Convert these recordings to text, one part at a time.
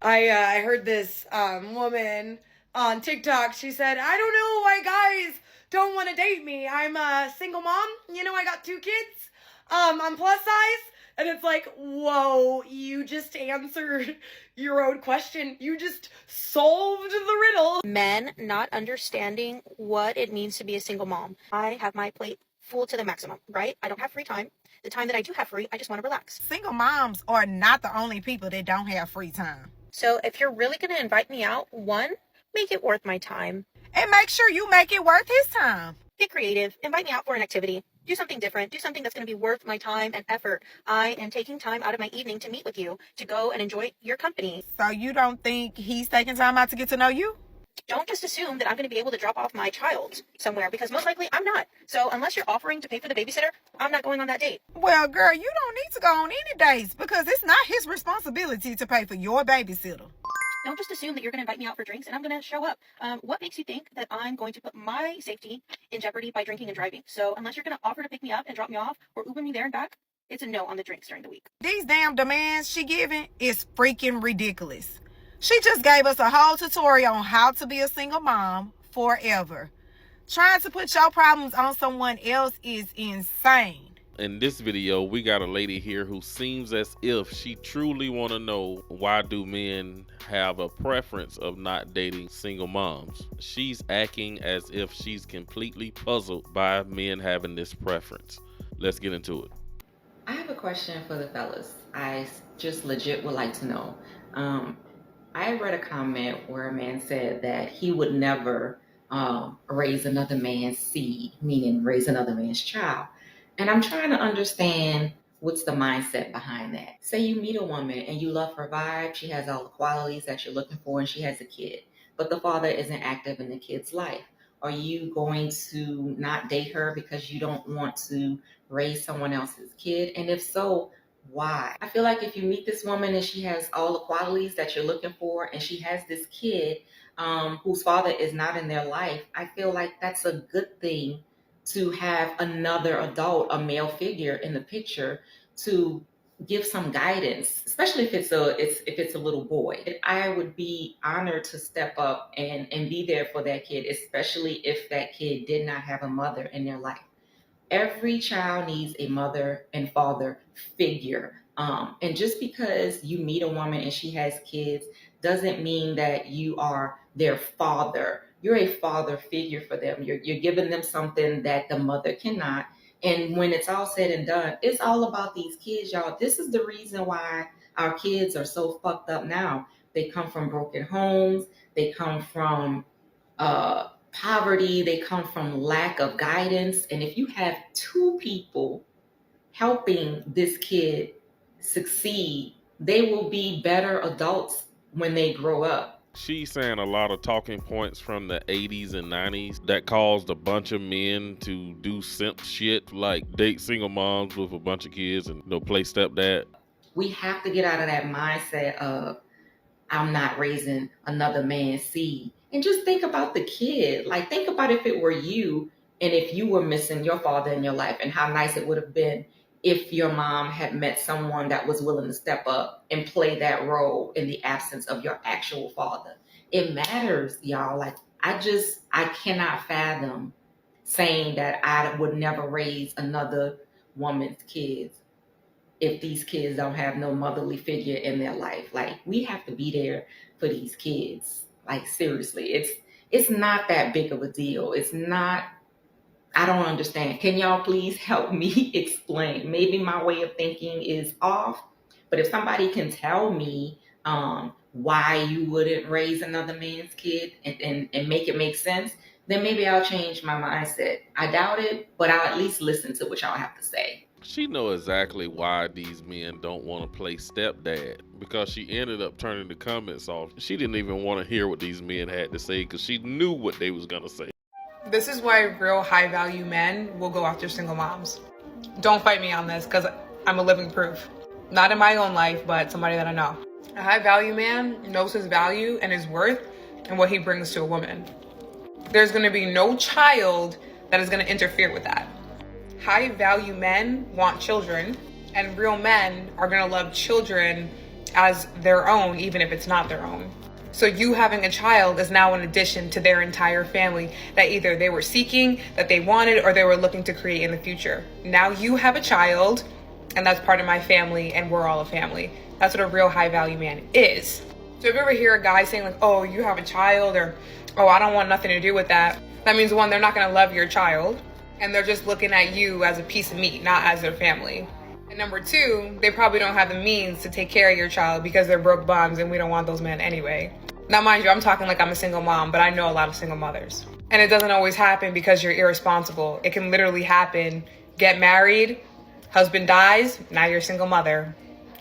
I heard this woman on TikTok. She said, I don't know why guys don't want to date me. I'm a single mom. You know, I got 2 kids. I'm plus size. And it's like, whoa, you just answered your own question. You just solved the riddle. Men not understanding what it means to be a single mom. I have my plate full to the maximum, right? I don't have free time. The time that I do have free, I just want to relax. Single moms are not the only people that don't have free time. So if you're really going to invite me out, 1, make it worth my time. And make sure you make it worth his time. Get creative. Invite me out for an activity. Do something different. Do something that's going to be worth my time and effort. I am taking time out of my evening to meet with you, to go and enjoy your company. So you don't think he's taking time out to get to know you? Don't just assume that I'm going to be able to drop off my child somewhere, because most likely I'm not. So unless you're offering to pay for the babysitter, I'm not going on that date. Well, girl, you don't need to go on any dates because it's not his responsibility to pay for your babysitter. Don't just assume that you're going to invite me out for drinks and I'm going to show up. What makes you think that I'm going to put my safety in jeopardy by drinking and driving? So unless you're going to offer to pick me up and drop me off or Uber me there and back, it's a no on the drinks during the week. These damn demands she giving is freaking ridiculous. She just gave us a whole tutorial on how to be a single mom forever. Trying to put your problems on someone else is insane. In this video, we got a lady here who seems as if she truly want to know, why do men have a preference of not dating single moms? She's acting as if she's completely puzzled by men having this preference. Let's get into it. I have a question for the fellas. I just legit would like to know. I read a comment where a man said that he would never raise another man's seed, meaning raise another man's child. And I'm trying to understand what's the mindset behind that. Say you meet a woman and you love her vibe, she has all the qualities that you're looking for, and she has a kid, but the father isn't active in the kid's life. Are you going to not date her because you don't want to raise someone else's kid? And if so, why? I feel like if you meet this woman and she has all the qualities that you're looking for and she has this kid whose father is not in their life, I feel like that's a good thing to have another adult, a male figure in the picture to give some guidance, especially if it's a little boy. I would be honored to step up and be there for that kid, especially if that kid did not have a mother in their life. Every child needs a mother and father figure. And just because you meet a woman and she has kids doesn't mean that you are their father. You're a father figure for them. You're giving them something that the mother cannot. And when it's all said and done, it's all about these kids, y'all. This is the reason why our kids are so fucked up now. They come from broken homes. They come from poverty. They come from lack of guidance. And if you have 2 people helping this kid succeed, they will be better adults when they grow up. She's saying a lot of talking points from the 80s and 90s that caused a bunch of men to do simp shit, like date single moms with a bunch of kids and play stepdad. We have to get out of that mindset of I'm not raising another man's seed. And just think about the kid. Like, think about if it were you and if you were missing your father in your life, and how nice it would have been if your mom had met someone that was willing to step up and play that role in the absence of your actual father. It matters, y'all. Like, I cannot fathom saying that I would never raise another woman's kids if these kids don't have no motherly figure in their life. Like, we have to be there for these kids. Like, seriously, it's not that big of a deal. It's not. I don't understand. Can y'all please help me explain? Maybe my way of thinking is off, but if somebody can tell me why you wouldn't raise another man's kid and make it make sense, then maybe I'll change my mindset. I doubt it, but I'll at least listen to what y'all have to say. She know exactly why these men don't want to play stepdad, because she ended up turning the comments off. She didn't even want to hear what these men had to say because she knew what they was going to say. This is why real high value men will go after single moms. Don't fight me on this because I'm a living proof. Not in my own life, but somebody that I know. A high value man knows his value and his worth and what he brings to a woman. There's going to be no child that is going to interfere with that. High value men want children, and real men are going to love children as their own, even if it's not their own. So you having a child is now an addition to their entire family that either they were seeking, that they wanted, or they were looking to create in the future. Now you have a child, and that's part of my family, and we're all a family. That's what a real high value man is. So if you ever hear a guy saying like, oh, you have a child, or, oh, I don't want nothing to do with that, that means one, they're not gonna love your child, and they're just looking at you as a piece of meat, not as their family. And number two, they probably don't have the means to take care of your child because they're broke bums, and we don't want those men anyway. Now, mind you, I'm talking like I'm a single mom, but I know a lot of single mothers. And it doesn't always happen because you're irresponsible. It can literally happen. Get married, husband dies, now you're a single mother.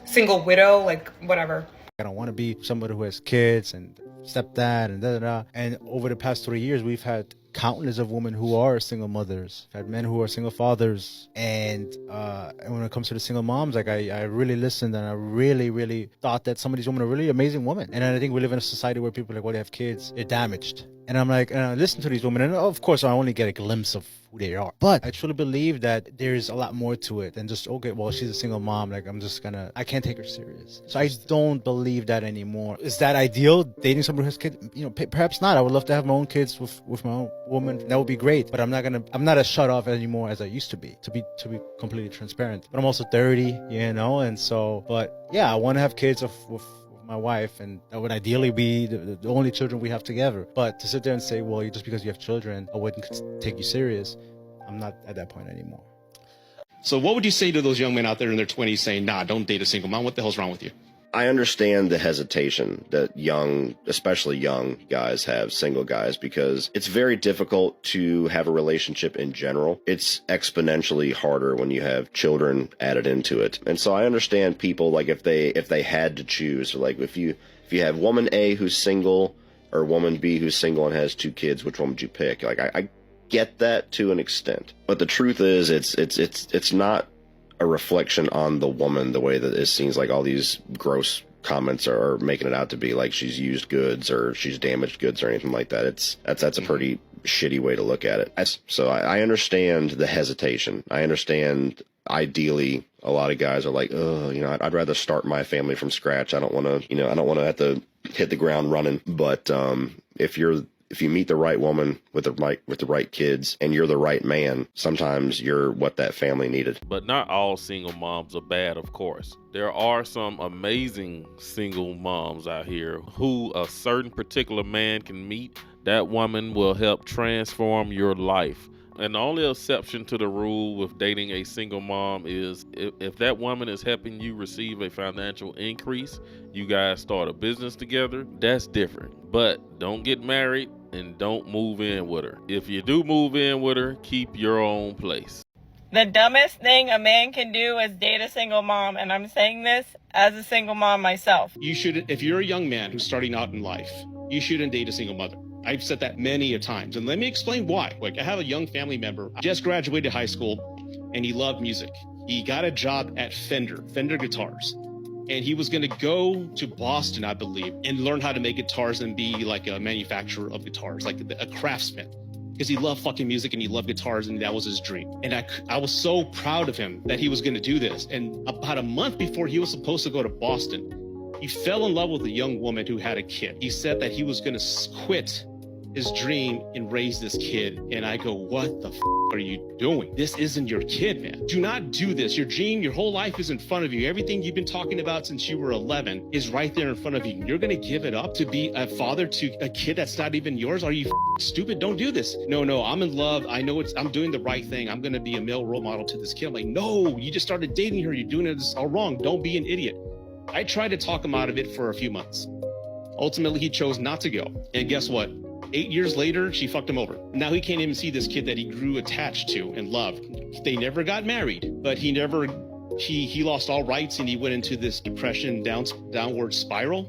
Single widow, like whatever. I don't want to be somebody who has kids and stepdad and da-da-da. And over the past 3 years, we've had countless of women who are single mothers, had men who are single fathers. And when it comes to the single moms, like I really listened, and I really thought that some of these women are really amazing women. And I think we live in a society where people are like, well, they have kids, they're damaged. And I'm like, and I listen to these women, and of course I only get a glimpse of who they are. But I truly believe that there's a lot more to it than just, okay, well, she's a single mom, like I can't take her serious. So I don't believe that anymore. Is that ideal, dating somebody who has kids? You know, perhaps not. I would love to have my own kids with my own woman. That would be great. But I'm not as shut off anymore as I used to be completely transparent. But I'm also 30, you know, and so, but yeah, I want to have kids with my wife, and that would ideally be the only children we have together. But to sit there and say, well, just because you have children, I wouldn't take you serious, I'm not at that point anymore. So what would you say to those young men out there in their 20s saying, nah, don't date a single mom? What the hell's wrong with you? I understand the hesitation that especially young guys have, single guys, because it's very difficult to have a relationship in general. It's exponentially harder when you have children added into it. And so I understand people, like if they had to choose, like if you have woman A who's single or woman B who's single and has 2 kids, which one would you pick? Like I get that to an extent. But the truth is it's not a reflection on the woman the way that it seems like all these gross comments are making it out to be, like she's used goods or she's damaged goods or anything like that. That's a pretty shitty way to look at it. So I understand the hesitation. I understand ideally a lot of guys are like, oh, you know, I'd rather start my family from scratch. I don't want to have to hit the ground running. But if you meet the right woman with the right kids and you're the right man, sometimes you're what that family needed. But not all single moms are bad, of course. There are some amazing single moms out here who a certain particular man can meet. That woman will help transform your life. And the only exception to the rule with dating a single mom is if that woman is helping you receive a financial increase, you guys start a business together, that's different. But don't get married and don't move in with her. If you do move in with her, keep your own place. The dumbest thing a man can do is date a single mom, and I'm saying this as a single mom myself. You should, if you're a young man who's starting out in life, you shouldn't date a single mother. I've said that many a times, and let me explain why. Like, I have a young family member, just graduated high school, and he loved music. He got a job at Fender Guitars, and he was going to go to Boston, I believe, and learn how to make guitars and be like a manufacturer of guitars, like a craftsman, because he loved fucking music and he loved guitars, and that was his dream. And I was so proud of him that he was going to do this. And about a month before he was supposed to go to Boston, he fell in love with a young woman who had a kid. He said that he was going to quit his dream and raise this kid. And I go, what the are you doing? This isn't your kid, man. Do not do this. Your dream, your whole life is in front of you. Everything you've been talking about since you were 11 is right there in front of you. You're going to give it up to be a father to a kid that's not even yours? Are you stupid? Don't do this. No, I'm in love. I know I'm doing the right thing. I'm going to be a male role model to this kid. I'm like, no, you just started dating her. You're doing it all wrong. Don't be an idiot. I tried to talk him out of it for a few months. Ultimately, he chose not to go. And guess what? 8 years later, she fucked him over. Now he can't even see this kid that he grew attached to and loved. They never got married, but he lost all rights, and he went into this depression, downward spiral,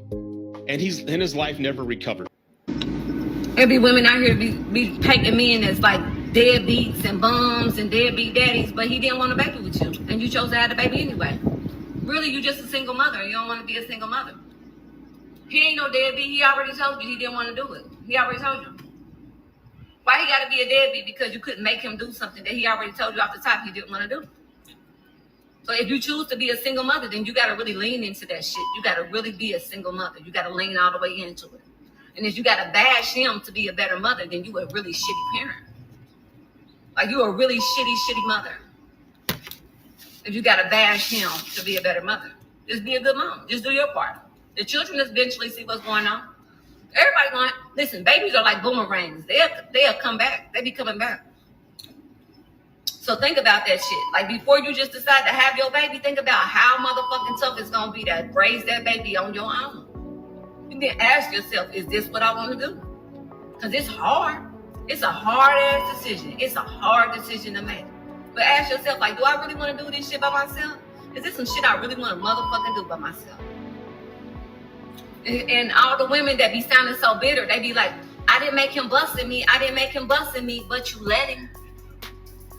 and his life never recovered. There be women out here be painting men as like deadbeats and bums and deadbeat daddies, but he didn't want a baby with you, and you chose to have a baby anyway. Really, you just a single mother. You don't want to be a single mother. He ain't no deadbeat. He already told you he didn't want to do it. He already told you. Why he got to be a deadbeat? Because you couldn't make him do something that he already told you off the top he didn't want to do. So if you choose to be a single mother, then you got to really lean into that shit. You got to really be a single mother. You got to lean all the way into it. And if you got to bash him to be a better mother, then you a really shitty parent. Like you a really shitty mother. If you got to bash him to be a better mother, just be a good mom. Just do your part. The children eventually see what's going on. Everybody going, listen, babies are like boomerangs. They'll come back. They be coming back. So think about that shit. Like before you just decide to have your baby, think about how motherfucking tough it's gonna be to raise that baby on your own. You then ask yourself, is this what I want to do? Because it's hard. It's a hard ass decision. It's a hard decision to make. But ask yourself, like, do I really want to do this shit by myself? Is this some shit I really want to motherfucking do by myself? And all the women that be sounding so bitter, they be like, I didn't make him busting me. I didn't make him busting me, but you let him.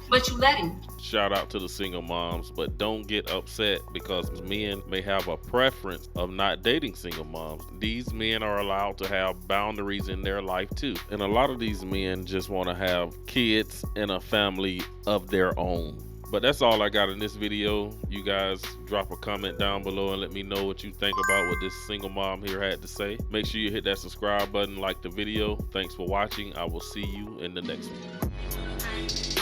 But you let him. Shout out to the single moms, but don't get upset because men may have a preference of not dating single moms. These men are allowed to have boundaries in their life too. And a lot of these men just want to have kids and a family of their own. But that's all I got in this video. You guys drop a comment down below and let me know what you think about what this single mom here had to say. Make sure you hit that subscribe button, like the video. Thanks for watching. I will see you in the next one.